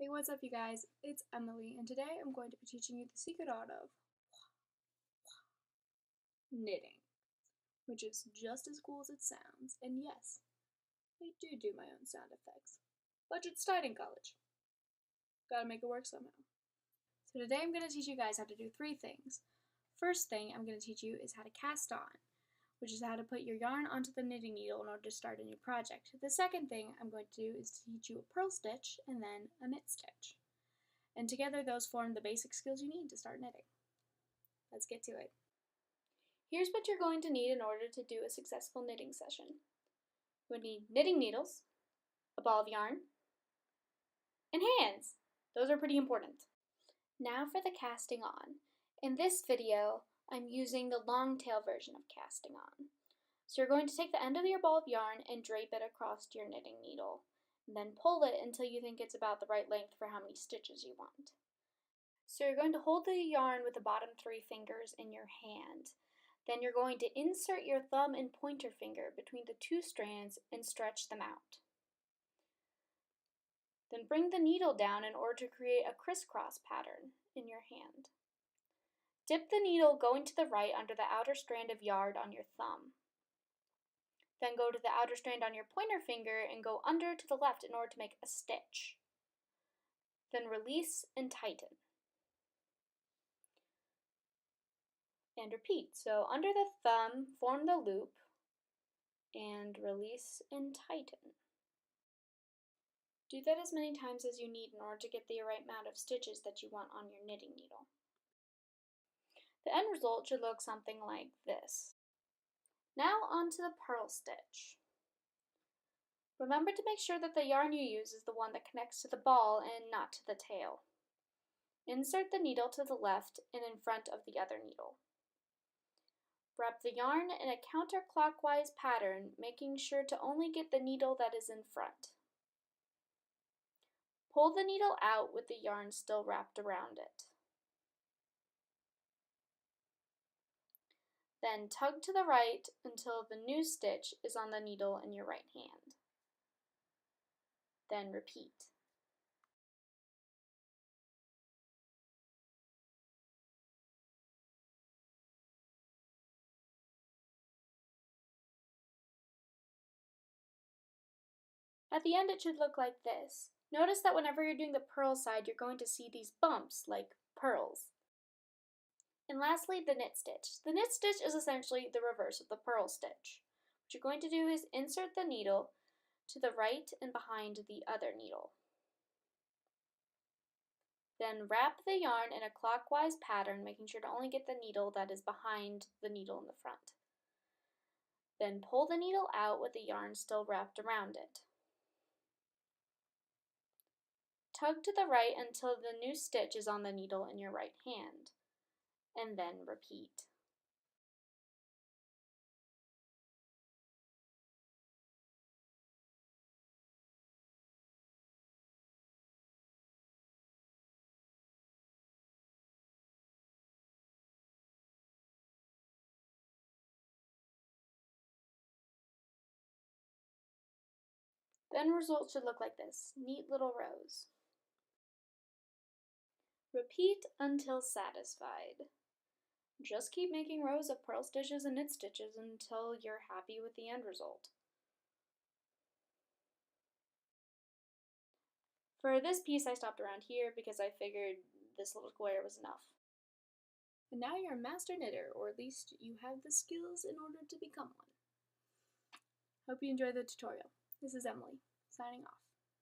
Hey, what's up you guys? It's Emily, and today I'm going to be teaching you the secret art of knitting, which is just as cool as it sounds, and yes, I do my own sound effects. Budget starting college. Gotta make it work somehow. So today I'm going to teach you guys how to do 3 things. First thing I'm going to teach you is how to cast on, which is how to put your yarn onto the knitting needle in order to start a new project. The second thing I'm going to do is to teach you a purl stitch and then a knit stitch. And together those form the basic skills you need to start knitting. Let's get to it. Here's what you're going to need in order to do a successful knitting session. You'll need knitting needles, a ball of yarn, and hands. Those are pretty important. Now for the casting on. In this video, I'm using the long tail version of casting on. So you're going to take the end of your ball of yarn and drape it across your knitting needle. And then pull it until you think it's about the right length for how many stitches you want. So you're going to hold the yarn with the bottom 3 fingers in your hand. Then you're going to insert your thumb and pointer finger between the 2 strands and stretch them out. Then bring the needle down in order to create a crisscross pattern in your hand. Dip the needle going to the right under the outer strand of yarn on your thumb. Then go to the outer strand on your pointer finger and go under to the left in order to make a stitch. Then release and tighten. And repeat. So under the thumb, form the loop, and release and tighten. Do that as many times as you need in order to get the right amount of stitches that you want on your knitting needle. The end result should look something like this. Now onto the purl stitch. Remember to make sure that the yarn you use is the one that connects to the ball and not to the tail. Insert the needle to the left and in front of the other needle. Wrap the yarn in a counterclockwise pattern, making sure to only get the needle that is in front. Pull the needle out with the yarn still wrapped around it. Then tug to the right until the new stitch is on the needle in your right hand. Then repeat. At the end it should look like this. Notice that whenever you're doing the purl side, you're going to see these bumps, like purls. And lastly, the knit stitch. The knit stitch is essentially the reverse of the purl stitch. What you're going to do is insert the needle to the right and behind the other needle. Then wrap the yarn in a clockwise pattern, making sure to only get the needle that is behind the needle in the front. Then pull the needle out with the yarn still wrapped around it. Tug to the right until the new stitch is on the needle in your right hand, and then repeat. The end result should look like this, neat little rows. Repeat until satisfied. Just keep making rows of purl stitches and knit stitches until you're happy with the end result. For this piece I stopped around here because I figured this little square was enough. And now you're a master knitter, or at least you have the skills in order to become one. Hope you enjoyed the tutorial. This is Emily, signing off.